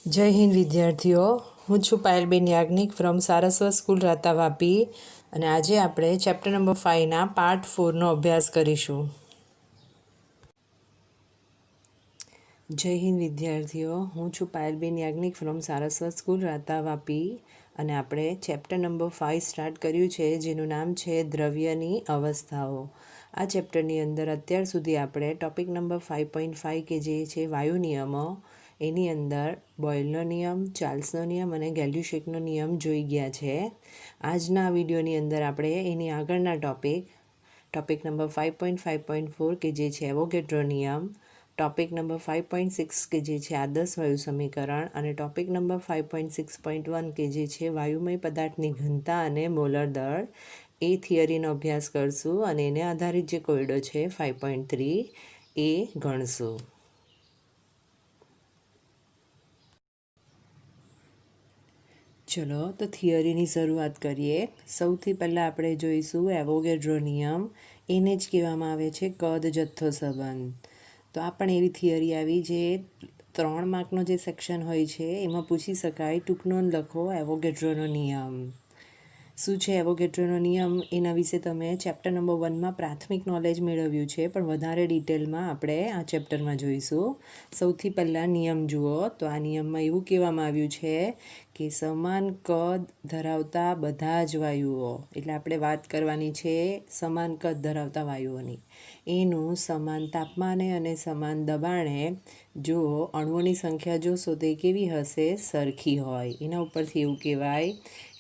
જય હિન્દ વિદ્યાર્થીઓ, હું છું પાયલબેન યાજ્ઞિક ફ્રોમ સારસ્વત સ્કૂલ રાતા વાપી અને આજે આપણે ચેપ્ટર નંબર 5ના પાર્ટ 4નો અભ્યાસ કરીશું. જય હિન્દ વિદ્યાર્થીઓ, હું છું પાયલબેન યાજ્ઞિક ફ્રોમ સારસ્વત સ્કૂલ રાતા વાપી અને આપણે ચેપ્ટર નંબર 5 સ્ટાર્ટ કર્યું છે, જેનું નામ છે દ્રવ્યની અવસ્થાઓ. આ ચેપ્ટરની અંદર અત્યાર સુધી આપણે ટોપિક નંબર 5.5 કે જે છે વાયુ નિયમો, એની અંદર બોયલનો નિયમ, ચાર્લ્સનો નિયમ અને ગેલ્યુશેકનો નિયમ જોઈ ગયા છે. આજના વિડીયોની અંદર આપણે એની આગળના ટોપિક નંબર 5.5.4 કે જે છે એવોગેડ્રો નિયમ, ટોપિક નંબર 5.6 કે જે છે આદર્શ વાયુ સમીકરણ અને ટોપિક નંબર 5.6.1 કે જે છે વાયુમય પદાર્થની ઘનતા અને મોલર દળ, એ થિયરીનો અભ્યાસ કરશું અને એને આધારિત જે કોયડો છે 5.3 એ ગણશું. ચલો તો થિયરીની શરૂઆત કરીએ. સૌથી પહેલાં આપણે જોઈશું એવોગેડ્રો નિયમ. એને જ કહેવામાં આવે છે કદ જથ્થો સંબંધ. તો આ પણ એવી થિયરી આવી જે 3 માર્કનો જે સેક્શન હોય છે એમાં પૂછી શકાય. ટૂંક નોંધ લખો એવોગેડ્રોનો નિયમ. શું છે એવોગેડ્રોનો નિયમ, એના વિશે તમે ચેપ્ટર નંબર 1માં પ્રાથમિક નોલેજ મેળવ્યું છે, પણ વધારે ડિટેલમાં આપણે આ ચેપ્ટરમાં જોઈશું. સૌથી પહેલાં નિયમ જુઓ તો આ નિયમમાં એવું કહેવામાં આવ્યું છે કે સમાન કદ ધરાવતા બધા જ વાયુઓ, એટલે આપણે વાત કરવાની છે સમાન કદ ધરાવતા વાયુઓની, એનું સમાન તાપમાને અને સમાન દબાણે જો અણુઓની સંખ્યા જોશો તો એ કેવી હશે, સરખી હોય. એના ઉપરથી એવું કહેવાય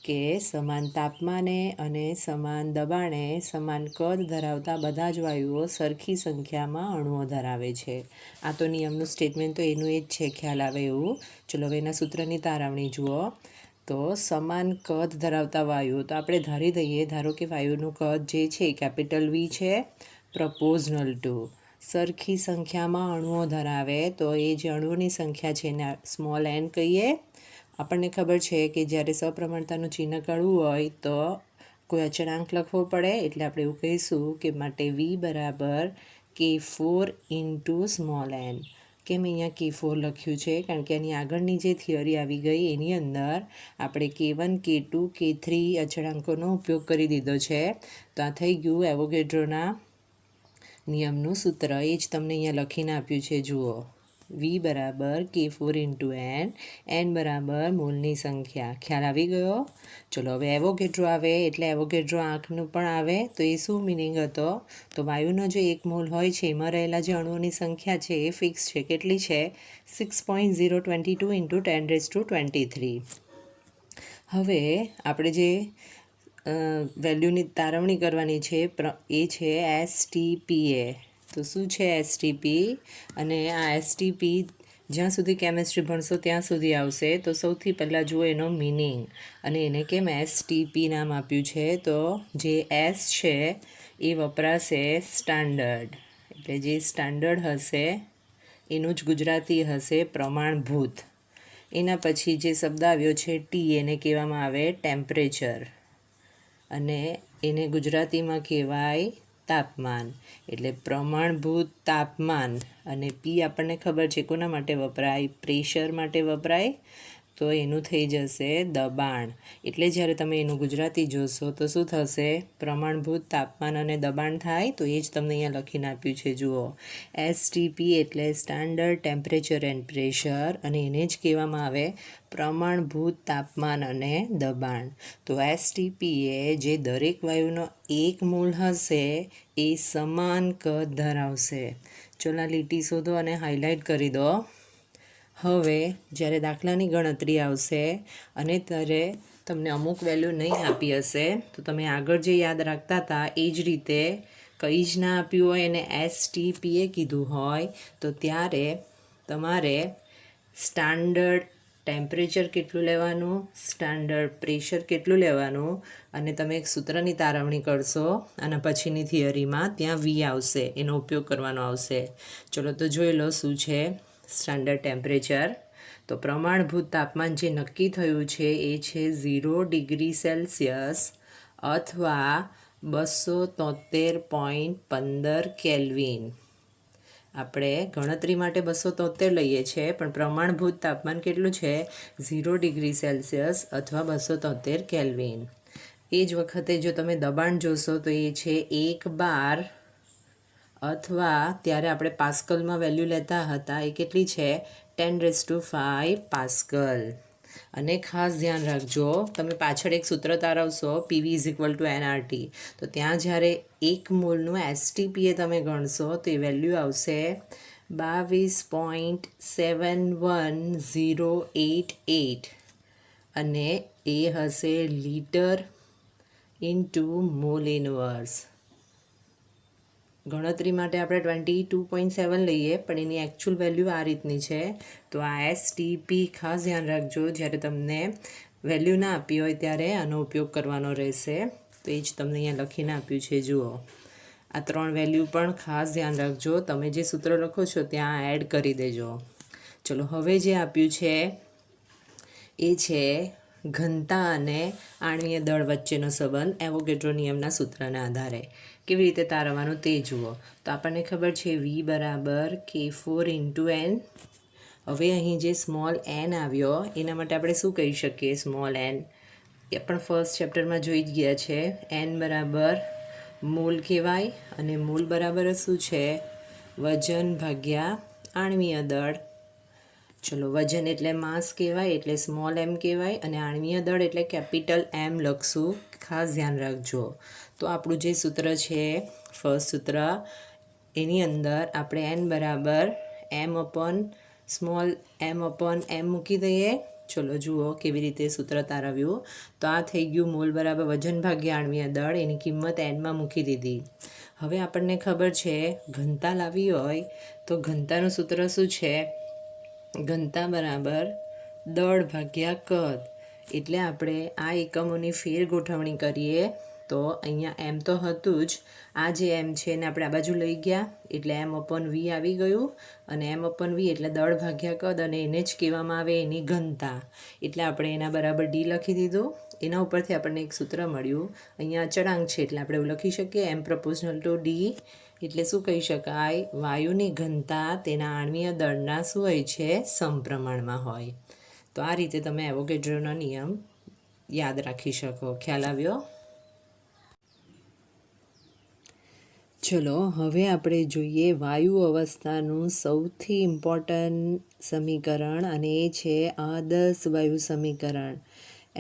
કે સમાન તાપમાને અને સમાન દબાણે સમાન કદ ધરાવતા બધા જ વાયુઓ સરખી સંખ્યામાં અણુઓ ધરાવે છે. આ તો નિયમનું સ્ટેટમેન્ટ તો એનું એ જ છે, ખ્યાલ આવે એવું. ચલો હવે એના સૂત્રની તારવણી જુઓ. તો સમાન કદ ધરાવતા વાયુઓ, તો આપણે ધારી દઈએ, ધારો કે વાયુનું કદ જે છે કેપિટલ વી છે, પ્રપોઝનલ ટુ સરખી સંખ્યામાં અણુઓ ધરાવે, તો એ જે અણુઓની સંખ્યા છે એને સ્મોલ એન કહીએ. આપણને ખબર છે કે જ્યારે સપ્રમાણતાનું ચિહ્ન કાઢવું હોય તો કોઈ અચળાંક લખવો પડે, એટલે આપણે એવું કહીશું કે માટે વી બરાબર K4 ઇન્ટુ સ્મોલ એન. કેમ અહીંયા K4 લખ્યું છે, કારણ કે એની આગળની જે થિયરી આવી ગઈ એની અંદર આપણે K1, K2, K3 અચળાંકોનો ઉપયોગ કરી દીધો છે. તો આ થઈ ગયું એવોગેડ્રોના નિયમનું સૂત્ર. એ જ તમને અહીંયા લખીને આપ્યું છે, જુઓ. વી બરાબર K4 ઇન્ટુ એન, એન બરાબર મોલની સંખ્યા. ખ્યાલ આવી ગયો? ચલો હવે એવોગેડ્રો આવે એટલે એવોગેડ્રો આંકનું પણ આવે. તો એ શું મિનિંગ હતો, તો વાયુનો જે 1 મોલ હોય છે એમાં રહેલા જે અણુઓની સંખ્યા છે એ ફિક્સ છે. કેટલી છે? 6.022 ઇન્ટુ 10⁻23. હવે આપણે જે વેલ્યુની તારવણી કરવાની છે એ છે STPA. તો શું છે STP? અને આ STP જ્યાં સુધી કેમેસ્ટ્રી ભણશો ત્યાં સુધી આવશે. તો સૌથી પહેલાં જુઓ એનો મિનિંગ, અને એને કેમ STP નામ આપ્યું છે, તો જે S છે એ વપરાશે સ્ટાન્ડર્ડ, એટલે જે સ્ટાન્ડર્ડ હશે એનું જ ગુજરાતી હશે પ્રમાણભૂત. એના પછી જે શબ્દ આવ્યો છે ટી, એને કહેવામાં આવે ટેમ્પરેચર, અને એને ગુજરાતીમાં કહેવાય તાપમાન. એટલે પ્રમાણભૂત તાપમાન. અને પી આપણને ખબર છે કોના માટે વપરાય, પ્રેશર માટે વપરાય, તો એનું થઈ જશે દબાણ. એટલે જ્યારે તમે એનું ગુજરાતી જોશો તો શું થશે, પ્રમાણભૂત તાપમાન અને દબાણ થાય. તો એ જ તમને અહીંયા લખીને આપ્યું છે, જુઓ. STP એટલે સ્ટાન્ડર્ડ ટેમ્પરેચર એન્ડ પ્રેશર, અને એને જ કહેવામાં આવે પ્રમાણભૂત તાપમાન અને દબાણ. તો STP એ જે દરેક વાયુનો 1 મોલ હશે એ સમાન કદ ધરાવશે. ચલો લીટી શોધો અને હાઇલાઇટ કરી દો. હવે જ્યારે દાખલાની ગણતરી આવશે અને ત્યારે તમને અમુક વેલ્યુ નહીં આપી હશે, તો તમે આગળ જે યાદ રાખતા હતા એ જ રીતે કંઈ જ ના આપ્યું હોય અને STPA કીધું હોય, તો ત્યારે તમારે સ્ટાન્ડર્ડ ટેમ્પરેચર કેટલું લેવાનું, સ્ટાન્ડર્ડ પ્રેશર કેટલું લેવાનું, અને તમે એક સૂત્રની તારવણી કરશો અને પછીની થિયરીમાં ત્યાં વી આવશે, એનો ઉપયોગ કરવાનો આવશે. ચલો તો જોઈ લો શું છે સ્ટાન્ડર્ડ ટેમ્પરેચર. તો પ્રમાણભૂત તાપમાન જે નક્કી થયું છે એ છે 0 ડિગ્રી સેલ્સિયસ અથવા 273.15 કેલ્વિન. આપણે ગણતરી માટે 273 લઈએ છીએ, પણ પ્રમાણભૂત તાપમાન કેટલું છે? 0 ડિગ્રી સેલ્સિયસ અથવા 273 કેલ્વિન. એ જ વખતે જો તમે દબાણ જોશો તો એ છે 1 બાર, અથવા ત્યારે આપણે પાસ્કલમાં વેલ્યુ લેતા હતા, એ કેટલી છે? 10⁵ પાસ્કલ. અને ખાસ ધ્યાન રાખજો, તમે પાછળ એક સૂત્ર તારવશો PV = nRT, તો ત્યાં જ્યારે 1 મોલનું STPA તમે ગણશો તો એ વેલ્યુ આવશે 22.71088, અને એ હશે લીટર ઇન્ટુ મોલ ઇનવર્સ. ગણતરી માટે આપણે 22.7 લઈએ, પણ એની એકચ્યુઅલ વેલ્યુ આ રીતની છે. તો આ STP ખાસ ધ્યાન રાખજો, જ્યારે તમને વેલ્યુ ના આપી હોય ત્યારે આનો ઉપયોગ કરવાનો રહેશે. તો એ જ તમને અહીંયા લખીને આપ્યું છે, જુઓ. આ 3 વેલ્યુ પણ ખાસ ધ્યાન રાખજો, તમે જે સૂત્ર લખો છો ત્યાં એડ કરી દેજો. ચલો, હવે જે આપ્યું છે એ છે ઘનતા અને આણ્વીય દળ વચ્ચેનો સંબંધ એવોગેડ્રો નિયમના સૂત્રના આધારે. કેવી રીતે તારવવાનું તે જુઓ. તો આપણને ખબર છે V = K4 × N. હવે અહીં જે સ્મોલ n આવ્યો એના માટે આપણે શું કહી શકીએ? સ્મોલ n એ પણ ફર્સ્ટ ચેપ્ટરમાં જોઈ જ ગયા છે. n બરાબર મોલ કહેવાય, અને મોલ બરાબર શું છે? વજન ભાગ્યા આણ્વીય દળ. ચલો, વજન એટલે માસ કહેવાય, એટલે સ્મોલ m કહેવાય, અને આણ્વીય દળ એટલે કેપિટલ M લખશું. ખાસ ધ્યાન રાખજો. તો આપણું જે સૂત્ર છે, ફર્સ્ટ સૂત્ર, એની અંદર આપણે n બરાબર m/m મૂકી દઈએ. ચલો જુઓ કેવી રીતે સૂત્ર તારવ્યું. તો આ થઈ ગયું મોલ બરાબર વજન ભાગ્યા આણ્વીય દળ, એની કિંમત n મૂકી દીધી. હવે આપણને ખબર છે ઘનતા લાવી હોય તો ઘનતાનું સૂત્ર શું છે? ઘનતા બરાબર દળ ભાગ્યા કદ. એટલે આપણે આ એકમોની ફેર ગોઠવણી કરીએ તો અહીંયા m તો હતું જ, આ જે m છે એને આપણે આ બાજુ લઈ ગયા એટલે m/v આવી ગયું, અને m/v એટલે દળ ભાગ્યા કદ, અને એને જ કહેવામાં આવે એની ઘનતા. એટલે આપણે એના બરાબર d લખી દીધું. એના ઉપરથી આપણને એક સૂત્ર મળ્યું. અહીંયા અચળાંક છે એટલે આપણે એવું લખી શકીએ m/d. એટલે શું કહી શકાય? વાયુની ઘનતા તેના આણ્વીય દળના શું હોય છે? સમપ્રમાણમાં હોય. તો આ રીતે તમે એવોગેડ્રોનો નિયમ યાદ રાખી શકો. ખ્યાલ આવ્યો? ચલો, હવે આપણે જોઈએ વાયુ અવસ્થાનું સૌથી ઇમ્પોર્ટન્ટ સમીકરણ, અને એ છે આદર્શ વાયુ સમીકરણ.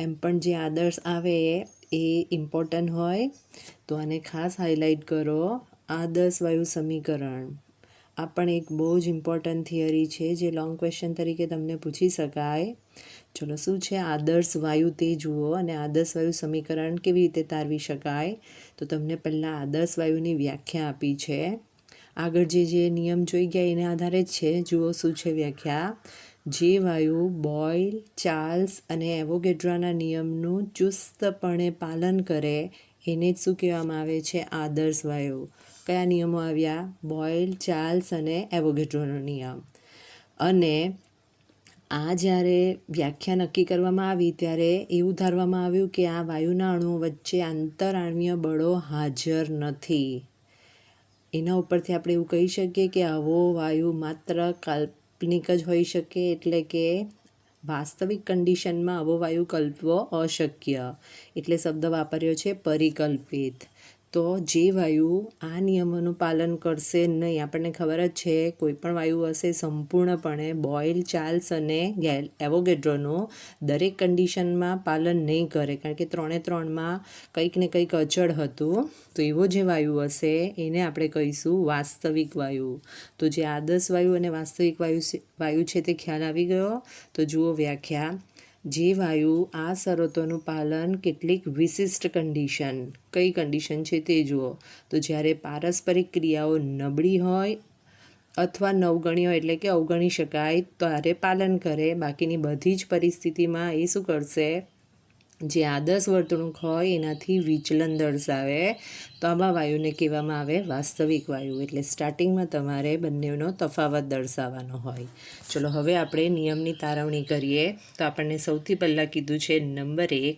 એમ પણ જે આદર્શ આવે એ ઇમ્પોર્ટન્ટ હોય, તો આને ખાસ હાઇલાઇટ કરો. આદર્શ વાયુ સમીકરણ આ પણ એક બહુ જ ઇમ્પોર્ટન્ટ થિયરી છે, જે લોંગ ક્વેશ્ચન તરીકે તમને પૂછી શકાય. ચલો, શું છે આદર્શ વાયુ તે જુઓ, અને આદર્શ વાયુ સમીકરણ કેવી રીતે તારવી શકાય. તો તમને પહેલાં આદર્શ વાયુની વ્યાખ્યા આપી છે. આગળ જે નિયમ જોઈ ગયા એના આધારે જ છે. જુઓ શું છે વ્યાખ્યા. જે વાયુ બોયલ, ચાર્લ્સ અને એવોગેડ્રાના નિયમનું ચુસ્તપણે પાલન કરે એને જ શું કહેવામાં આવે છે? આદર્શ વાયુ. કયા નિયમો આવ્યા? બોયલ, ચાર્લ્સ અને એવોગેડ્રોનો નિયમ. અને આ જ્યારે વ્યાખ્યા નક્કી કરવામાં આવી ત્યારે એવું ધારવામાં આવ્યું કે આ વાયુના અણુઓ વચ્ચે આંતરઆણ્વીય બળો હાજર નથી. એના ઉપરથી આપણે એવું કહી શકીએ કે આવો વાયુ માત્ર કાલ્પનિક જ હોઈ શકે, એટલે કે વાસ્તવિક કન્ડિશનમાં આવો વાયુ કલ્પવો અશક્ય. એટલે શબ્દ વાપર્યો છે પરિકલ્પિત. તો જે વાયુ આ નિયમોનું પાલન કરશે નહીં, આપણને ખબર જ છે કોઈ પણ વાયુ હશે સંપૂર્ણપણે બોયલ, ચાર્લ્સ અને એવોગેડ્રોનું દરેક કન્ડિશનમાં પાલન નહીં કરે, કારણ કે 3માં કંઈક ને કંઈક અચળ હતું. તો એવો જે વાયુ હશે એને આપણે કહીશું વાસ્તવિક વાયુ. તો જે આદર્શ વાયુ અને વાસ્તવિક વાયુ છે તે ખ્યાલ આવી ગયો. તો જુઓ વ્યાખ્યા. જે વાયુ આ શરતોનું પાલન કેટલીક વિશિષ્ટ કન્ડિશન, કઈ કન્ડિશન છે તે જુઓ. તો જ્યારે પારસ્પરિક ક્રિયાઓ નબળી હોય અથવા નવગણી હોય, એટલે કે અવગણી શકાય, ત્યારે પાલન કરે. બાકીની બધી જ પરિસ્થિતિમાં એ શું કરશે? જે આદર્શ વર્તણૂક હોય એનાથી વિચલન દર્શાવે. તો આવા વાયુને કહેવામાં આવે વાસ્તવિક વાયુ. એટલે સ્ટાર્ટિંગમાં તમારે બંનેનો તફાવત દર્શાવવાનો હોય. ચલો, હવે આપણે નિયમની તારવણી કરીએ. તો આપણને સૌથી પહેલાં કીધું છે નંબર 1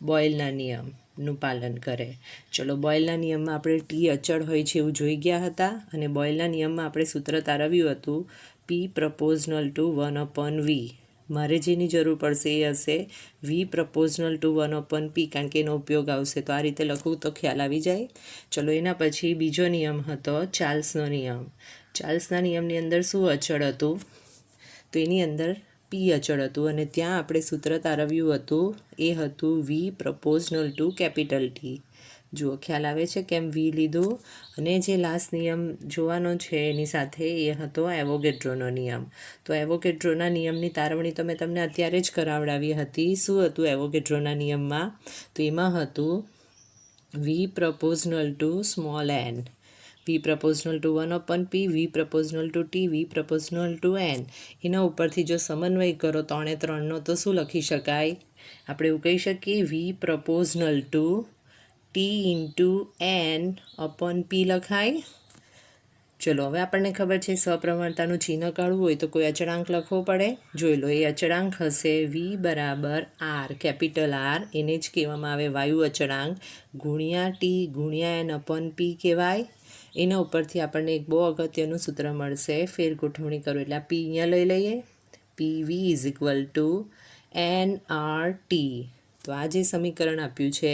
બોયલના નિયમ. નું પાલન કરે. ચલો, બોયલના નિયમમાં આપણે ટી અચળ હોય છે એવું જોઈ ગયા હતા, અને બોયલના નિયમમાં આપણે સૂત્ર તારવ્યું હતું પી પ્રપોઝનલ ટુ 1/v. મારે જેની જરૂર પડશે એ હશે વી પ્રપોઝનલ ટુ 1/p, કારણ કે એનો ઉપયોગ આવશે. તો આ રીતે લખવું તો ખ્યાલ આવી જાય. ચલો, એના પછી બીજો નિયમ હતો ચાર્લ્સનો નિયમ. ચાર્લ્સના નિયમની અંદર શું અચળ હતું? તો એની અંદર પી અચળ હતું, અને ત્યાં આપણે સૂત્ર તારવ્યું હતું એ હતું V proportional two capital T. જુઓ, ખ્યાલ આવે છે કેમ વી લીધું? અને જે લાસ્ટ નિયમ જોવાનો છે એની સાથે એ હતો એવોગેડ્રોનો નિયમ. તો એવોગેડ્રોના નિયમની તારવણી તો મેં તમને અત્યારે જ કરાવડાવી હતી. શું હતું એવોગેડ્રોના નિયમમાં? તો એમાં હતું V proportional to small n, V proportional to 1/p, V proportional to T, V proportional to n. એના ઉપરથી જો સમન્વય કરો 3/3નો તો શું લખી શકાય? આપણે એવું કહી શકીએ V proportional to T into n upon P લખાય. ચલો, હવે આપણને ખબર છે સપ્રમાણતાનું ચિહ્ન કાઢવું હોય તો કોઈ અચળાંક લખવો પડે. જોઈ લો, એ અચળાંક હશે વી બરાબર આર, કેપિટલ આર, એને જ કહેવામાં આવે વાયુ અચળાંક, ગુણ્યા ટી ગુણ્યા એન અપોન પી કહેવાય. એના ઉપરથી આપણને એક બહુ અગત્યનું સૂત્ર મળશે, ફેર ગોઠવણી કરો એટલે આ પી અહીંયા લઈ લઈએ. P V is equal to n R T. તો આ જે સમીકરણ આપ્યું છે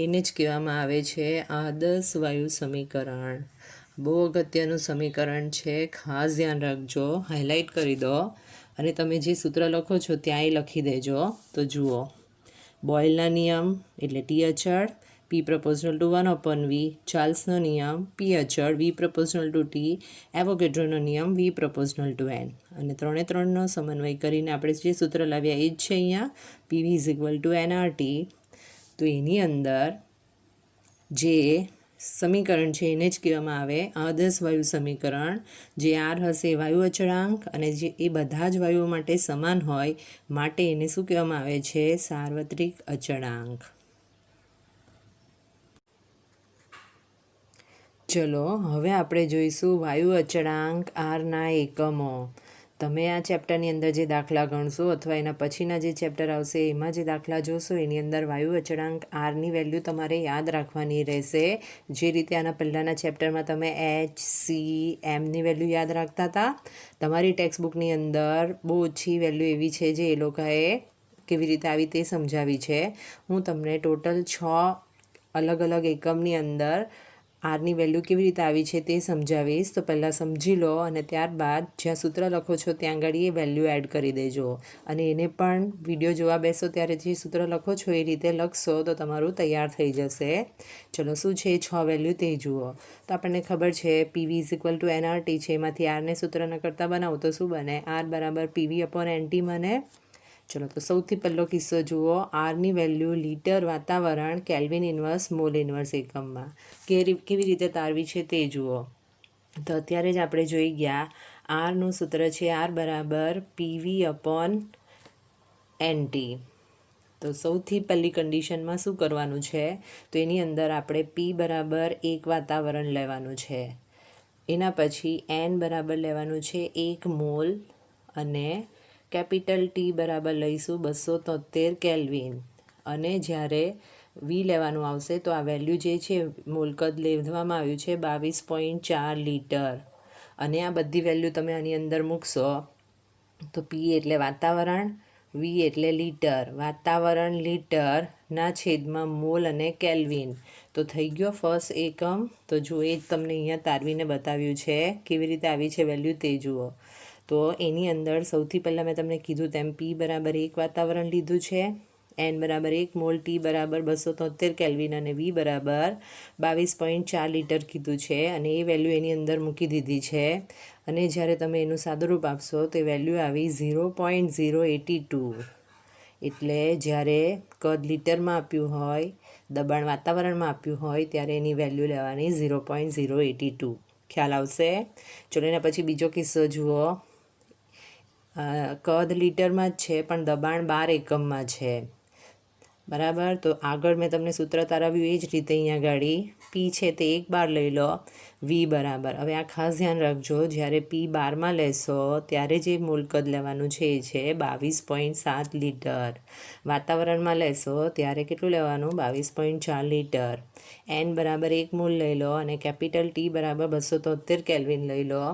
એને જ કહેવામાં આવે છે આદર્શ વાયુ સમીકરણ. બહુ અગત્યનું સમીકરણ છે, ખાસ ધ્યાન રાખજો, હાઇલાઇટ કરી દો, અને તમે જે સૂત્ર લખો છો ત્યાંય લખી દેજો. તો જુઓ, બોયલના નિયમ એટલે ટી અચળ, પી પ્રપોઝનલ ટુ 1/v, ચાર્લ્સનો નિયમ પી અચળ, વી પ્રપોઝનલ ટુ ટી, એવોગેડ્રોનો નિયમ વી પ્રપોઝનલ ટુ એન. અને 3/3નો સમન્વય કરીને આપણે જે સૂત્ર લાવ્યા એ જ છે અહીંયા, PV is equal to NRT. તો એની અંદર જે સમીકરણ છે એને જ કહેવામાં આવે આદર્શ વાયુ સમીકરણ. જે આર હશે વાયુ અચળાંક, અને જે એ બધા જ વાયુઓ માટે સમાન હોય માટે એને શું કહેવામાં આવે છે? સાર્વત્રિક અચળાંક. ચલો, હવે આપણે જોઈશું વાયુ અચળાંક આરના એકમો. તમે આ ચેપ્ટરની અંદર જે દાખલા ગણશો અથવા એના પછીના જે ચેપ્ટર આવશે એમાં જે દાખલા જોશો એની અંદર વાયુ અચળાંક આરની વેલ્યુ તમારે યાદ રાખવાની રહેશે. જે રીતે આના પહેલાંના ચેપ્ટરમાં તમે એચ, સી, એમની વેલ્યુ યાદ રાખતા હતા, તમારી ટેક્સ્ટબુકની અંદર બહુ ઓછી વેલ્યુ એવી છે જે એ લોકોએ કેવી રીતે આવી તે સમજાવી છે. હું તમને ટોટલ 6 અલગ અલગ એકમની અંદર આરની વેલ્યુ કેવી રીતે આવી છે તે સમજાવીશ. તો પહેલાં સમજી લો, અને ત્યારબાદ જ્યાં સૂત્ર લખો છો ત્યાં આગળ એ વેલ્યુ એડ કરી દેજો. અને એને પણ વિડીયો જોવા બેસો ત્યારે જે સૂત્ર લખો છો એ રીતે લખશો તો તમારું તૈયાર થઈ જશે. ચલો, શું છે 6 વેલ્યુ તે જુઓ. તો આપણને ખબર છે PV is equal to NRT છે, એમાંથી આરને સૂત્રના કરતાં બનાવો તો શું બને? આર બરાબર પીવી અપોન એનટી બને. ચલો, તો સૌથી પહેલો કિસ્સો જુઓ, આરની વેલ્યુ લીટર વાતાવરણ કેલ્વિન ઇન્વર્સ મોલ ઇન્વર્સ એકમમાં કેવી રીતે તારવી છે તે જુઓ. તો અત્યારે જ આપણે જોઈ ગયા આરનું સૂત્ર છે આર બરાબર પીવી અપોન એનટી. તો સૌથી પહેલી કન્ડિશનમાં શું કરવાનું છે? તો એની અંદર આપણે પી બરાબર 1 વાતાવરણ લેવાનું છે. એના પછી એન બરાબર લેવાનું છે 1 મોલ, અને કેપિટલ ટી બરાબર લઈશું 273 કેલ્વિન. અને જ્યારે વી લેવાનું આવશે તો આ વેલ્યુ જે છે મોલકદ લેવામાં આવ્યું છે 22.4 લીટર. અને આ બધી વેલ્યુ તમે આની અંદર મૂકશો તો પી એટલે વાતાવરણ, વી એટલે લીટર, વાતાવરણ લીટરના છેદમાં મોલ અને કેલ્વિન. તો થઈ ગયો ફર્સ્ટ એકમ. તો જો એ જ તમને અહીંયા તારવીને બતાવ્યું છે, કેવી રીતે આવી છે વેલ્યુ તે જુઓ. તો એની અંદર સૌથી પહેલાં મેં તમને કીધું તેમ પી બરાબર 1 વાતાવરણ લીધું છે, એન બરાબર 1 મોલ, ટી બરાબર 273 કેલ્વિન, અને વી બરાબર 22.4 લીટર કીધું છે. અને એ વેલ્યુ એની અંદર મૂકી દીધી છે. અને જ્યારે તમે એનું સાદુરૂપ આપશો તો વેલ્યુ આવી 0.082. એટલે જ્યારે કદ લીટરમાં આપ્યું હોય, દબાણ વાતાવરણમાં આપ્યું હોય ત્યારે એની વેલ્યુ લેવાની 0.082. ખ્યાલ આવશે? ચલો, એના પછી બીજો કિસ્સો જુઓ. કદ લીટરમાં જ છે પણ દબાણ 12 એકમમાં છે. બરાબર. તો આગળ મેં તમને સૂત્ર તારાવ્યું એ જ રીતે અહીંયા ગાડી પી છે તે 1 બાર લઈ લો, વી બરાબર. હવે આ ખાસ ધ્યાન રાખજો, જ્યારે પી બારમાં લેશો ત્યારે જે મોલ કદ લેવાનું છે એ છે 22.7 લીટર. વાતાવરણમાં લેશો ત્યારે કેટલું લેવાનું? 22.4 લીટર. એન બરાબર 1 મોલ લઈ લો અને કેપિટલ ટી બરાબર 273 કેલ્વિન લઈ લો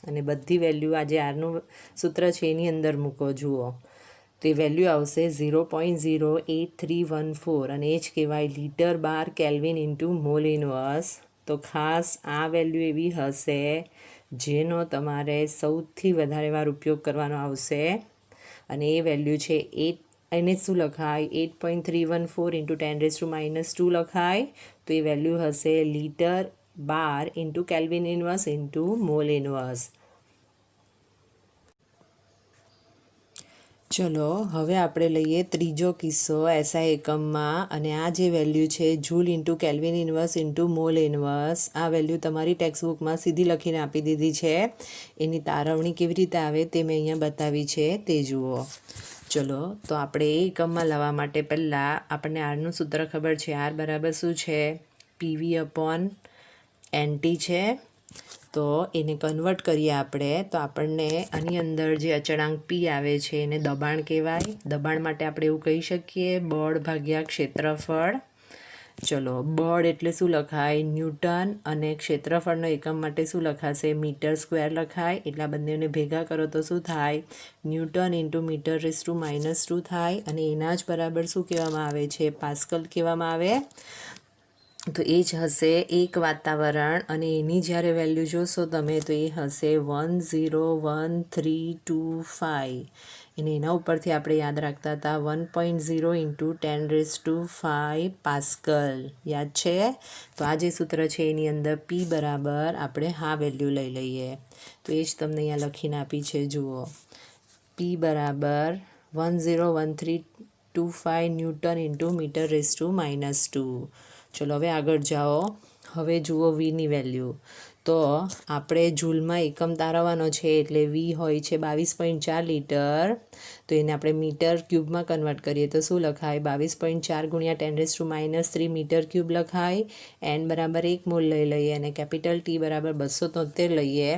અને બધી વેલ્યુ આ જે આરનું સૂત્ર છે એની અંદર મૂકો. જુઓ તો એ વેલ્યુ આવશે 0.08314 અને એ જ કહેવાય લીટર બાર કેલ્વિન ઇન્ટુ મોલ ઇનવર્સ. તો ખાસ આ વેલ્યુ એવી હશે જેનો તમારે સૌથી વધારે વાર ઉપયોગ કરવાનો આવશે અને એ વેલ્યુ છે 8. એને શું લખાય? 8.314 ઇન્ટુ 10⁻² લખાય. તો એ વેલ્યુ હશે લીટર બાર into kelvin inverse into mole inverse. ચલો હવે આપણે લઈએ ત્રીજો કિસ્સો એસઆઈ એકમમાં, અને આ જે વેલ્યુ છે joule into kelvin inverse into mole inverse, આ વેલ્યુ તમારી ટેક્સ્ટબુકમાં સીધી લખીને આપી દીધી છે. એની તારવણી કેવી રીતે આવે તે મેં અહીંયા બતાવી છે, તે જુઓ. ચલો તો આપણે એ એકમમાં લાવવા માટે પહેલાં આપણને આરનું સૂત્ર ખબર છે. આર બરાબર શું છે? પીવી અપોન એનટી છે. તો એને કન્વર્ટ કરીએ આપણે તો આપણને આની અંદર જે અચળાંક પી આવે છે એને દબાણ કહેવાય. દબાણ માટે આપણે એવું કહી શકીએ બળ ભાગ્યા ક્ષેત્રફળ. ચલો બળ એટલે શું લખાય? ન્યૂટન, અને ક્ષેત્રફળનો એકમ માટે શું લખાશે? મીટર સ્ક્વેર લખાય. એટલા બંનેને ભેગા કરો તો શું થાય? ન્યૂટન ઇન્ટુ મીટર⁻² થાય અને એના જ બરાબર શું કહેવામાં આવે છે? પાસ્કલ કહેવામાં આવે. તો એ જ હશે એક વાતાવરણ અને એની જ્યારે વેલ્યુ જોશો તમે તો એ હશે 101,325. અને એના ઉપરથી આપણે યાદ રાખતા હતા 1.0 ઇન્ટુ 10⁵ પાસ્કલ. યાદ છે? તો આ જે સૂત્ર છે એની અંદર પી બરાબર આપણે હા વેલ્યુ લઈ લઈએ. તો એ જ તમને અહીંયા લખીને આપી છે. જુઓ પી બરાબર 101,325 ન્યૂટન ઇન્ટુ મીટર⁻². ચલો હવે આગળ જાઓ. હવે જુઓ વીની વેલ્યુ. તો આપણે જૂલમાં એકમ તારવવાનો છે એટલે વી હોય છે 22.4 લીટર. તો એને આપણે મીટર ક્યુબમાં કન્વર્ટ કરીએ તો શું લખાય? 22.4 ગુણ્યા 10⁻³ મીટર ક્યુબ લખાય. એન બરાબર 1 મોલ લઈ લઈએ અને કેપિટલ ટી બરાબર 273 લઈએ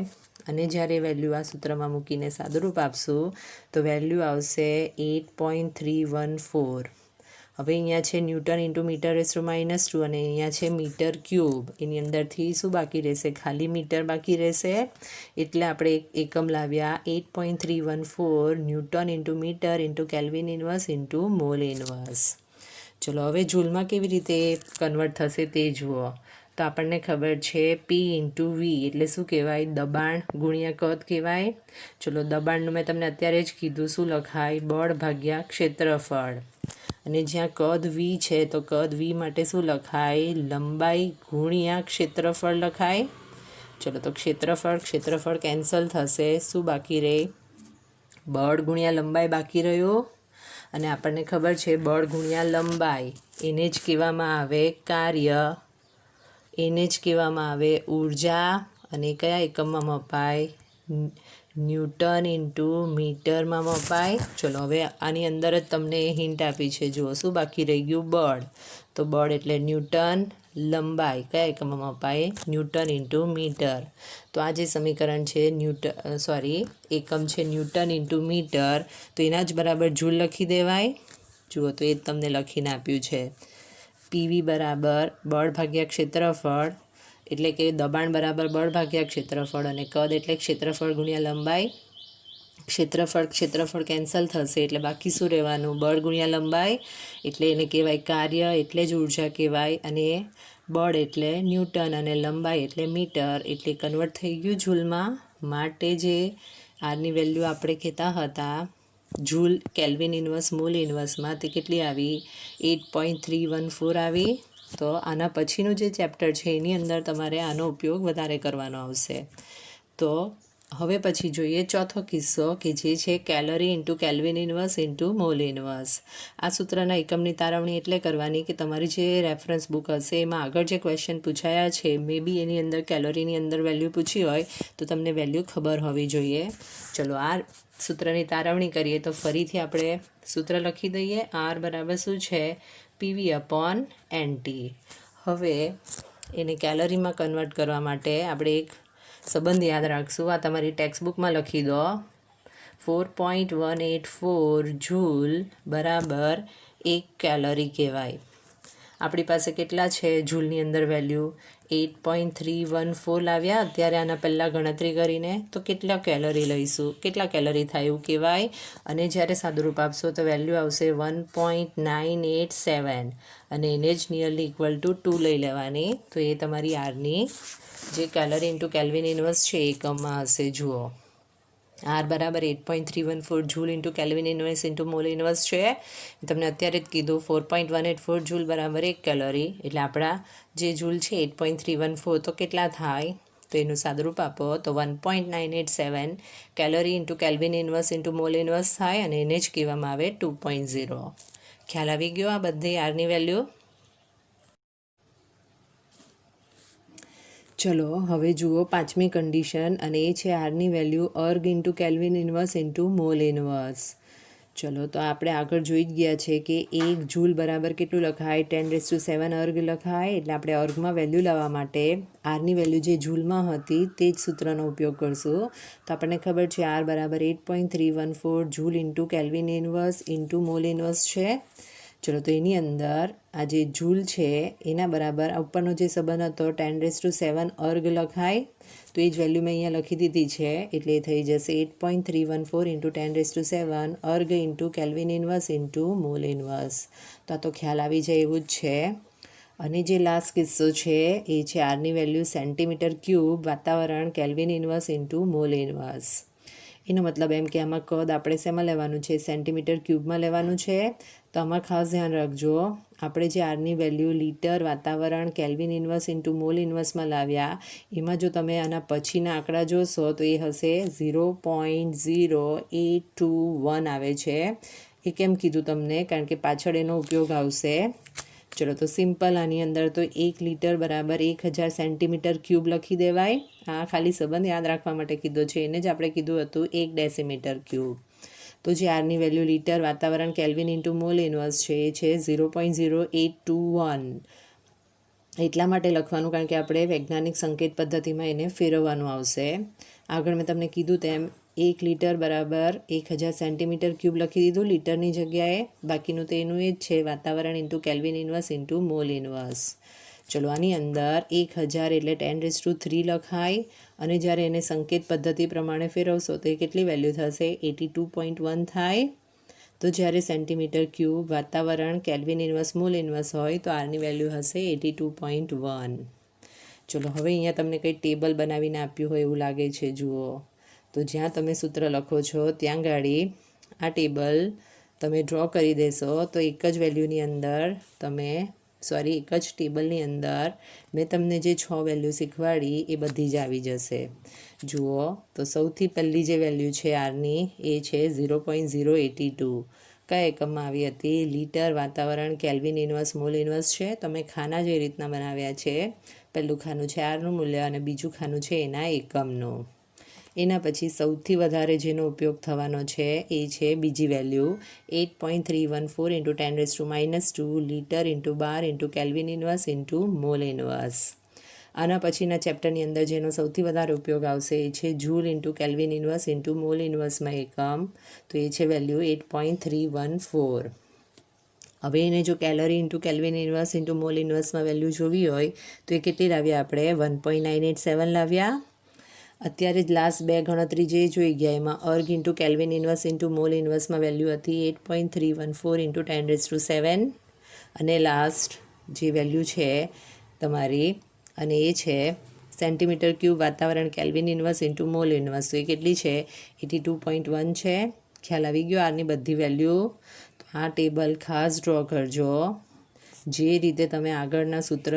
અને જ્યારે વેલ્યુ આ સૂત્રમાં મૂકીને સાદુરૂપ આપશું તો વેલ્યુ આવશે 8.314. હવે અહીંયા છે ન્યૂટન ઇન્ટુ મીટર⁻² અને અહીંયા છે મીટર ક્યુબ. એની અંદરથી શું બાકી રહેશે? ખાલી મીટર બાકી રહેશે. એટલે આપણે એકમ લાવ્યા 8.314 newton into metre into kelvin inverse into mole inverse. ચલો હવે જૂલમાં કેવી રીતે કન્વર્ટ થશે તે જુઓ. તો આપણને ખબર છે પી ઇન્ટુ વી એટલે શું કહેવાય? દબાણ ગુણ્યા કદ કહેવાય. ચલો દબાણનું મેં તમને અત્યારે જ કીધું શું લખાય? બળ ભાગ્યા ક્ષેત્રફળ. અને જ્યાં કદ વી છે તો કદ વી માટે શું લખાય? લંબાઈ ગુણ્યા ક્ષેત્રફળ લખાય. ચલો તો ક્ષેત્રફળ કેન્સલ થશે. શું બાકી રહે? બળ ગુણ્યા લંબાઈ બાકી રહ્યો. અને આપણને ખબર છે બળ ગુણ્યા લંબાઈ એને જ કહેવામાં આવે કાર્ય, એને જ કહેવામાં આવે ઉર્જા. અને કયા એકમમાં મપાય? ન્યૂટન ઇન્ટુ મીટરમાં મપાય. ચલો હવે આની અંદર જ તમને હિન્ટ આપી છે. જુઓ શું બાકી રહી ગયું? બળ. તો બળ એટલે ન્યૂટન. લંબાઈ કયા એકમમાં મપાય? Newton into metre. તો આ જે સમીકરણ છે એકમ છે ન્યૂટન ઇન્ટુ મીટર. તો એના જ બરાબર જૂલ લખી દેવાય. જુઓ તો એ જ તમને લખીને આપ્યું છે. પીવી બરાબર બળ ભાગ્યા ક્ષેત્રફળ એટલે કે દબાણ બરાબર બળ ભાગ્યા ક્ષેત્રફળ અને કદ એટલે ક્ષેત્રફળ ગુણ્યા લંબાઈ. ક્ષેત્રફળ કેન્સલ થશે એટલે બાકી શું રહેવાનું? બળ ગુણ્યા લંબાઈ એટલે એને કહેવાય કાર્ય, એટલે જ ઉર્જા કહેવાય. અને બળ એટલે ન્યૂટન અને લંબાઈ એટલે મીટર. એટલે કન્વર્ટ થઈ ગયું જૂલમાં. માટે જે આરની વેલ્યુ આપણે કહેતા હતા જૂલ કેલ્વિન ઇનવર્સ મોલ ઇનવર્સમાં તે કેટલી આવી? 8.314 આવી. તો આના પછીનું જે ચેપ્ટર છે એની અંદર તમારે આનો ઉપયોગ વધારે કરવાનો આવશે. તો હવે પછી જોઈએ ચોથો કિસ્સો કે જે છે calorie into kelvin inverse into mole inverse. આ સૂત્રના એકમની તારવણી એટલે કરવાની કે તમારી જે રેફરન્સ બુક હશે એમાં આગળ જે ક્વેશ્ચન પૂછાયા છે મે બી એની અંદર કેલરીની અંદર વેલ્યુ પૂછી હોય તો તમને વેલ્યુ ખબર હોવી જોઈએ. ચલો આ સૂત્રની તારવણી કરીએ તો ફરીથી આપણે સૂત્ર લખી દઈએ. આર બરાબર શું છે? PV/NT. હવે એને કેલરીમાં કન્વર્ટ કરવા માટે આપણે એક સંબંધ યાદ રાખશું. આ તમારી ટેક્સ્ટબુકમાં લખી દો. 4.184 જૂલ બરાબર 1 કેલરી કહેવાય. આપણી પાસે કેટલા છે જૂલની અંદર વેલ્યુ? 8.314 લાવ્યા અત્યારે આના પહેલાં ગણતરી કરીને, તો કેટલા કેલરી લઈશું, કેટલા કેલરી થાય એવું કહેવાય. અને જ્યારે સાદુરૂપ આપશો તો વેલ્યુ આવશે 1.987 અને એને જ નિયરલી ઇક્વલ ટુ 2 લઈ લેવાની. તો એ તમારી આરની જે કેલરી ઇન્ટુ કેલ્વિન ઇન્વર્સ છે એકમમાં હશે. જુઓ, આર બરાબર 8.314 joule into kelvin inverse into mole inverse છે. તમને અત્યારે જ કીધું 4.184 જૂલ બરાબર 1 કેલરી, એટલે આપણા જે જૂલ છે 8.314 તો કેટલા થાય? તો એનું સાદુરૂપ આપો તો 1.987 calorie into kelvin inverse into mole inverse થાય અને એને જ કહેવામાં આવે 2.0. ખ્યાલ આવી ગયો આ બધી આરની વેલ્યુ? ચલો હવે જુઓ પાંચમી કન્ડિશન, અને એ છે આરની value erg into kelvin inverse into mole inverse. ચલો તો આપણે આગળ જોઈ જ ગયા છે કે 1 જૂલ બરાબર કેટલું લખાય? 10⁷ અર્ગ લખાય. એટલે આપણે અર્ગમાં વેલ્યુ લાવવા માટે આરની વેલ્યુ જે જૂલમાં હતી તે જ સૂત્રનો ઉપયોગ કરશું. તો આપણને ખબર છે આર બરાબર 8.314 joule into kelvin inverse into mole inverse છે. ચલો તો એની અંદર આ જે જૂલ છે એના બરાબર ઉપરનો જે સંબંધ હતો 10⁷ અર્ગ લખાય. તો એ જ વેલ્યુ મેં અહીંયા લખી દીધી છે, એટલે એ થઈ જશે 8.314 into 10⁷ erg into kelvin inverse into mole inverse. તો આ તો ખ્યાલ આવી જાય એવું જ છે. અને જે લાસ્ટ કિસ્સો છે એ છે આરની વેલ્યુ સેન્ટીમીટર ક્યુબ વાતાવરણ kelvin inverse into mole inverse. એનો મતલબ એમ કે આમાં કદ આપણે શેમાં લેવાનું છે? સેન્ટીમીટર ક્યુબમાં લેવાનું છે. તો આમાં ખાસ ધ્યાન રાખજો, આપણે જે આરની વેલ્યુ લીટર વાતાવરણ કેલ્વિન ઇન્વર્સ ઇન્ટુ મોલ ઇન્વર્સમાં લાવ્યા, એમાં જો તમે આના પછીના આંકડા જોશો તો એ હશે 0.0821 આવે છે. એ કેમ કીધું તમને? કારણ કે પાછળ એનો ઉપયોગ આવશે. ચલો તો સિમ્પલ આની અંદર તો 1 લીટર બરાબર 1000 સેન્ટીમીટર ક્યુબ લખી દેવાય. આ ખાલી સંબંધ યાદ રાખવા માટે કીધો છે, એને જ આપણે કીધું હતું 1 ડેસીમીટર ક્યુબ. તો જે આરની વેલ્યુ લીટર વાતાવરણ કેલ્વિન ઇન્ટુ મોલ ઇન્વર્સ છે એ છે 0.0821. એટલા માટે લખવાનું કારણ કે આપણે વૈજ્ઞાનિક સંકેત પદ્ધતિમાં એને ફેરવવાનું આવશે. આગળ મેં તમને કીધું તેમ 1 લીટર બરાબર 1000 સેન્ટીમીટર ક્યુબ લખી દીધું લીટરની જગ્યાએ. બાકીનું તો એનું એ જ છે વાતાવરણ into kelvin inverse into mole inverse. ચલો આની અંદર 1000 એટલે 10⁻³ લખાય અને જ્યારે એને સંકેત પદ્ધતિ પ્રમાણે ફેરવશો તો એ કેટલી વેલ્યુ થશે? 82.1 થાય. તો જ્યારે સેન્ટીમીટર ક્યુબ વાતાવરણ કેલ્વિન ઇન્વર્સ મોલ ઇન્વર્સ હોય તો આરની વેલ્યુ હશે 82.1. ચલો હવે અહીંયા તમને કંઈ ટેબલ બનાવીને આપ્યું હોય એવું લાગે છે. જુઓ, તો જ્યાં તમે સૂત્ર લખો છો ત્યાં ગાડી આ ટેબલ તમે ડ્રો કરી દેશો તો એક જ વેલ્યુની અંદર એક જ ટેબલની અંદર મેં તમને જે 6 વેલ્યુ શીખવાડી એ બધી જ આવી જશે. જુઓ, તો સૌથી પહેલી જે વેલ્યુ છે આરની એ છે 0.082. કયા એકમમાં આવી હતી? લીટર વાતાવરણ કેલ્વિન ઇન્વર્સ મોલ ઇન્વર્સ છે. તમે ખાના જે રીતના બનાવ્યા છે, પહેલું ખાનું છે આરનું મૂલ્ય અને બીજું ખાનું છે એના એકમનું. એના પછી સૌથી વધારે જેનો ઉપયોગ થવાનો છે એ છે બીજી વેલ્યુ 8.314 ઇન્ટુ 10⁻² લીટર ઇન્ટુ બાર into kelvin inverse into mole inverse. આના પછીના ચેપ્ટરની અંદર જેનો સૌથી વધારે ઉપયોગ આવશે એ છે joule into kelvin inverse into mole ઇન્વર્સમાં એકમ. તો એ છે વેલ્યુ 8.314. હવે એને જો calorie into kelvin inverse into mole ઇન્વર્સમાં વેલ્યુ જોવી હોય તો એ કેટલી લાવ્યા આપણે? 1.987 લાવ્યા. અત્યારે જ લાસ્ટ બે ગણતરી જે જોઈ ગયા એમાં erg into kelvin inverse into mole ઇન્વર્સમાં વેલ્યુ હતી 8.314 ઇન્ટુ 10⁻⁷ અને લાસ્ટ જે વેલ્યુ છે તમારી અને એ છે સેન્ટીમીટર ક્યુબ વાતાવરણ kelvin inverse into mole inverse. તો એ કેટલી છે? 82.1 છે. ખ્યાલ આવી ગયો આની બધી વેલ્યુ? તો આ ટેબલ ખાસ ડ્રો કરજો. જે રીતે તમે આગળના સૂત્ર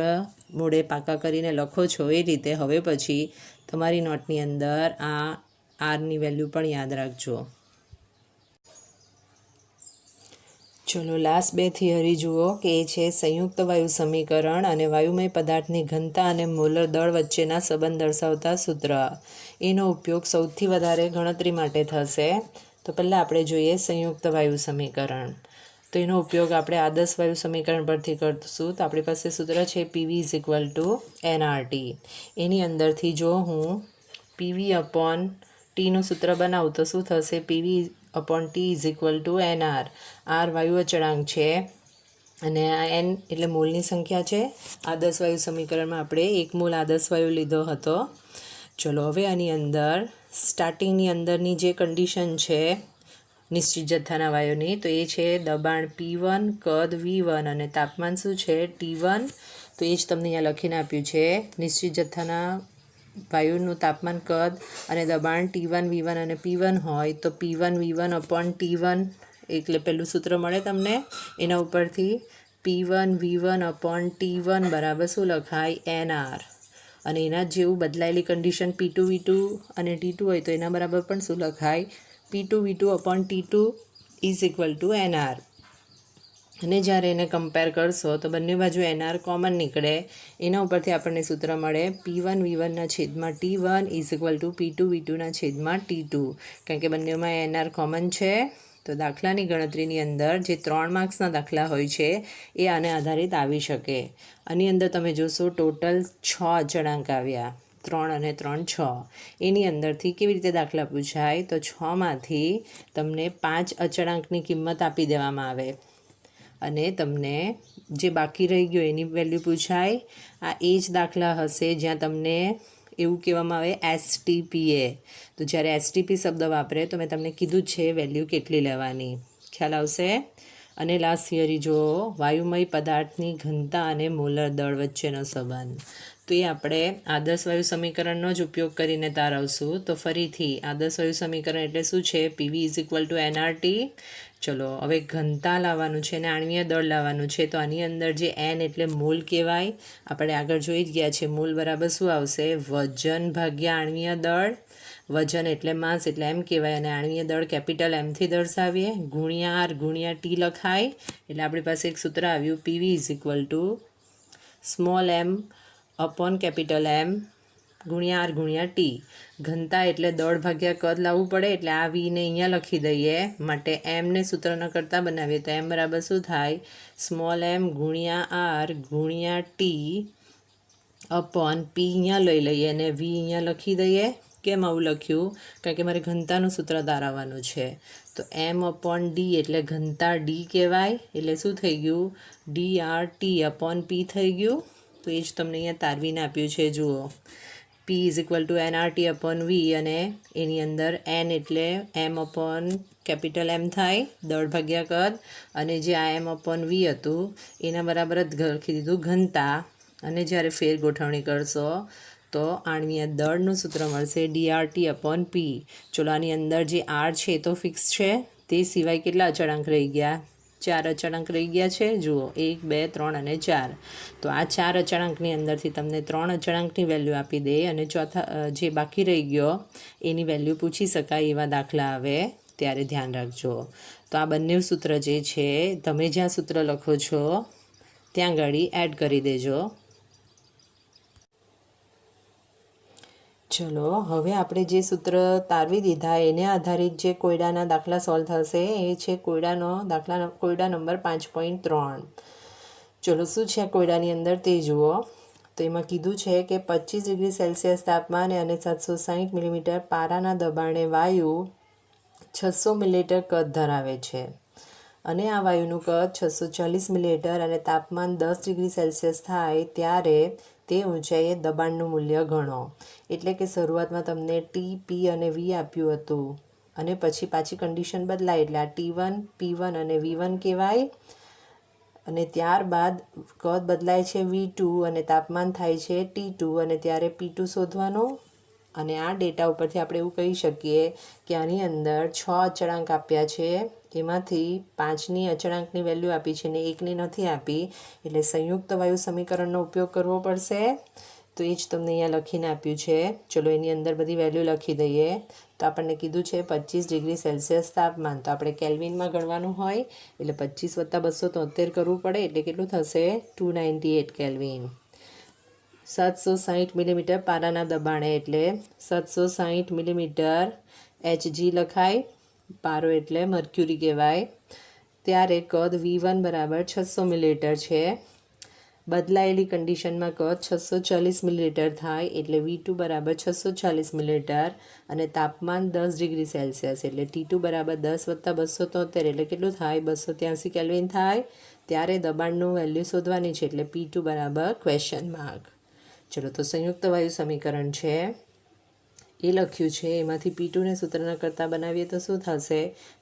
મોડે પાકા કરીને લખો છો એ રીતે હવે પછી તમારી નોટની અંદર આ આરની વેલ્યુ પણ યાદ રાખજો. ચલો લાસ્ટ બે થિયરી જુઓ કે એ છે સંયુક્ત વાયુ સમીકરણ અને વાયુમય પદાર્થની ઘનતા અને મોલર દળ વચ્ચેના સંબંધ દર્શાવતા સૂત્ર. એનો ઉપયોગ સૌથી વધારે ગણતરી માટે થશે. તો પહેલાં આપણે જોઈએ સંયુક્ત વાયુ સમીકરણ. તો એનો ઉપયોગ આપણે આદર્શ વાયુ સમીકરણ પરથી કરશું. તો આપણી પાસે સૂત્ર છે PV is equal to nRT. એની અંદરથી જો હું પીવી અપોન ટીનું સૂત્ર બનાવું તો શું થશે? PV upon T is equal to NR. R વાયુ અચળાંક છે અને આ એન એટલે મોલની સંખ્યા છે. આદર્શ વાયુ સમીકરણમાં આપણે 1 મોલ આદર્શ વાયુ લીધો હતો. ચલો હવે આની અંદર સ્ટાર્ટિંગની અંદરની જે કન્ડિશન છે નિશ્ચિત જથ્થાના વાયુની, તો એ છે દબાણ P1, કદ V1 અને તાપમાન શું છે? T1. તો એ જ તમને અહીંયા લખીને આપ્યું છે. નિશ્ચિત જથ્થાના વાયુનું તાપમાન, કદ અને દબાણ T1, V1 અને P1 હોય તો P1 V1 અપોન T1 એટલે પહેલું સૂત્ર મળે તમને. એના ઉપરથી P1 V1 અપોન T1 બરાબર શું લખાય? NR. અને એના જેવું બદલાયેલી કન્ડિશન P2 V2 અને T2 હોય તો એના બરાબર પણ શું લખાય? P2 V2 upon T2 is equal two NR. અને જ્યારે એને કમ્પેર કરશો તો બંને બાજુ NR કોમન નીકળે. એના ઉપરથી આપણને સૂત્ર મળે P1 V1ના છેદમાં T1 is equal two P2 V2ના છેદમાં T2. કારણ કે બંનેમાં NR કોમન છે. તો દાખલાની ગણતરીની અંદર જે 3 માર્ક્સના દાખલા હોય છે એ આને આધારિત આવી શકે. આની અંદર તમે જોશો ટોટલ 6 અચળાંક આવ્યા. 3 અને 3 6. એની અંદરથી કેવી રીતે દાખલા પૂછાય? તો 6માંથી તમને 5 અચળાંકની કિંમત આપી દેવામાં આવે અને તમને જે બાકી રહી ગયો એની વેલ્યુ પૂછાય. આ એ જ દાખલા હશે જ્યાં તમને એવું કહેવામાં આવે STPA. તો જ્યારે STP શબ્દ વાપરે તો મેં તમને કીધું જ છે વેલ્યુ કેટલી લેવાની, ખ્યાલ આવશે. અને લાસ્ટ થિયરી જુઓ, વાયુમય પદાર્થની ઘનતા અને મોલર દળ વચ્ચેનો સંબંધ. તો એ આપણે આદર્શ વાયુ સમીકરણનો જ ઉપયોગ કરીને તારવશું. તો ફરીથી આદર્શ વાયુ સમીકરણ એટલે શું છે? PV is equal to NRT. ચલો હવે ઘનતા લાવવાનું છે અને આણ્વીય દળ લાવવાનું છે. તો આની અંદર જે એન એટલે મોલ કહેવાય. આપણે આગળ જોઈ જ ગયા છે. મોલ બરાબર શું આવશે? વજન ભાગ્યા આણ્વીય દળ. વજન એટલે માસ એટલે એમ કહેવાય અને આણ્વીય દળ કેપિટલ એમથી દર્શાવીએ. ગુણ્યા આર ગુણ્યા ટી લખાય. એટલે આપણી પાસે એક સૂત્ર આવ્યું PV is equal to small M upon capital M ગુણ્યા આર ગુણ્યા ટી. ઘનતા એટલે દળ ભાગ્યા કદ લાવવું પડે એટલે આ વીને અહીંયા લખી દઈએ. માટે એમને સૂત્રના કરતાં બનાવીએ તો એમ બરાબર શું થાય? સ્મોલ એમ ગુણ્યા આર ગુણ્યા ટી અપોન પી અહીંયા લઈ લઈએ અને વી અહીંયા લખી દઈએ. કેમ આવું લખ્યું? કારણ કે મારે ઘનતાનું સૂત્ર તારવવાનું છે. તો એમ અપોન ડી એટલે ઘનતા ડી કહેવાય. એટલે શું થઈ ગયું? DRT અપોન પી થઈ ગયું. તો એ જ તમને અહીંયા તારવીને આપ્યું છે. જુઓ, P is equal to nRT upon V અને એની અંદર એન એટલે એમ અપોન કેપિટલ એમ થાય દળ ભાગ્યા કદ, અને જે આ એમ અપોન વી હતું એના બરાબર જ લખી દીધું ઘનતા. અને જ્યારે ફેર ગોઠવણી કરશો તો આણ્વીય દળનું સૂત્ર મળશે DRT અપોન પી. ચલો આની અંદર જે આર છે એ તો ફિક્સ છે. તે સિવાય કેટલા અચળાંક રહી ગયા? 4 અચળાંક રહી ગયા છે. જુઓ 1 2 3 અને 4. તો આ 4 અચળાંકની અંદરથી તમને 3 અચળાંકની વેલ્યુ આપી દે અને ચોથા જે બાકી રહી ગયો એની વેલ્યુ પૂછી શકાય એવા દાખલા આવે ત્યારે ધ્યાન રાખજો. તો આ બંને સૂત્ર જે છે તમે જ્યાં સૂત્ર લખો છો ત્યાં ગાડી એડ કરી દેજો. ચલો હવે આપણે જે સૂત્ર તારવી દીધા એને આધારિત જે કોયડાના દાખલા સોલ્વ થશે એ છે કોયડા નંબર 5.3. ચલો શું છે કોયડાની અંદર તે જુઓ. તો એમાં કીધું છે કે 25 ડિગ્રી સેલ્સિયસ તાપમાને અને 760 મિલીમીટર પારાના દબાણે વાયુ 600 મિલીલીટર કદ ધરાવે છે અને આ વાયુનું કદ 640 મિલીલીટર અને તાપમાન 10 ડિગ્રી સેલ્સિયસ થાય ત્યારે તે ઊંચાઈએ દબાણનું મૂલ્ય ગણો. એટલે કે શરૂઆતમાં તમને ટી, પી અને વી આપ્યું હતું અને પછી પાછી કન્ડિશન બદલાય એટલે આ T1, P1 અને V1 કહેવાય. અને ત્યારબાદ કદ બદલાય છે V2 અને તાપમાન થાય છે T2 અને ત્યારે P2 શોધવાનું. અને આ ડેટા ઉપરથી આપણે એવું કહી શકીએ કે આની અંદર 6 અચળાંક આપ્યા છે. એમાંથી 5ની અચળાંકની વેલ્યુ આપી છે ને 1ની નથી આપી. એટલે સંયુક્ત વાયુ સમીકરણનો ઉપયોગ કરવો પડશે. તો એ જ તમને અહીંયા લખીને આપ્યું છે. ચલો એની અંદર બધી વેલ્યુ લખી દઈએ. તો આપણને કીધું છે 25 ડિગ્રી સેલ્સિયસ તાપમાન. તો આપણે કેલ્વિનમાં ગણવાનું હોય એટલે 25 + 273 કરવું પડે એટલે કેટલું થશે? 298 કેલ્વિન. 760 મિલીમીટર પારાના દબાણે એટલે 760 મિલીમીટર HG લખાય. પારો એટલે મર્ક્યુરી કહેવાય. ત્યારે કદ V1 બરાબર 600 મિલીલીટર છે. બદલાયેલી કન્ડિશનમાં કદ 640 મિલીલીટર થાય એટલે V2 બરાબર 640 મિલીલીટર અને તાપમાન 10 ડિગ્રી સેલ્સિયસ એટલે T2 બરાબર 10 + 273 એટલે કેટલું થાય 283 કેલ્વિન થાય. ત્યારે દબાણનું વેલ્યુ શોધવાની છે એટલે P2 બરાબર ક્વેશ્ચન માર્ક. ચલો તો સંયુક્ત વાયુ સમીકરણ છે એ લખ્યું છે, એમાંથી P2ને સૂત્રના કરતાં બનાવીએ તો શું થશે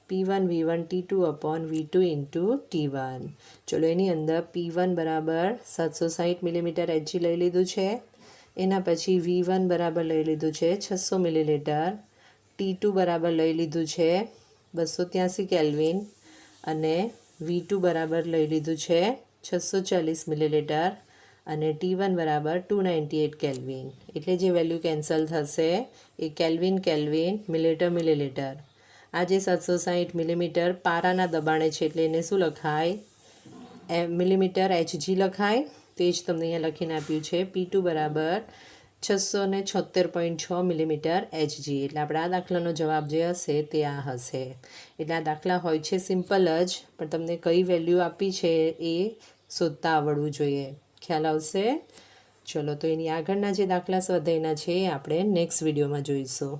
P1 V1 T2 upon V2 into T1. ચલો એની અંદર P1 બરાબર 760 મિલીમીટર Hg લઈ લીધું છે. એના પછી V1 બરાબર લઈ લીધું છે 600 મિલીલીટર, T2 બરાબર લઈ લીધું છે 283 કેલ્વિન અને V2 બરાબર લઈ લીધું છે 640 મિલીલીટર અને T1 બરાબર 298 કેલ્વિન. એટલે જે વેલ્યુ કેન્સલ થશે એ કેલ્વિન કેલ્વિન મિલીલીટર મિલીલીટર. આ જે 760 મિલીમીટર પારાના દબાણે છે એટલે એને શું લખાય મિલીમીટર Hg લખાય. તે જ તમને અહીંયા લખીને આપ્યું છે P2 બરાબર 676.6 મિલીમીટર Hg. એટલે આપણે આ દાખલાનો જવાબ જે હશે તે આ હશે. એટલે આ દાખલા હોય છે સિમ્પલ જ, પણ તમને કઈ વેલ્યુ આપી છે એ શોધતા આવડવું જોઈએ. ખ્યાલ આવશે? ચલો તો એની આગળના જે દાખલા સ્વાધ્યાયના છે એ આપણે નેક્સ્ટ વિડીયોમાં જોઈશું.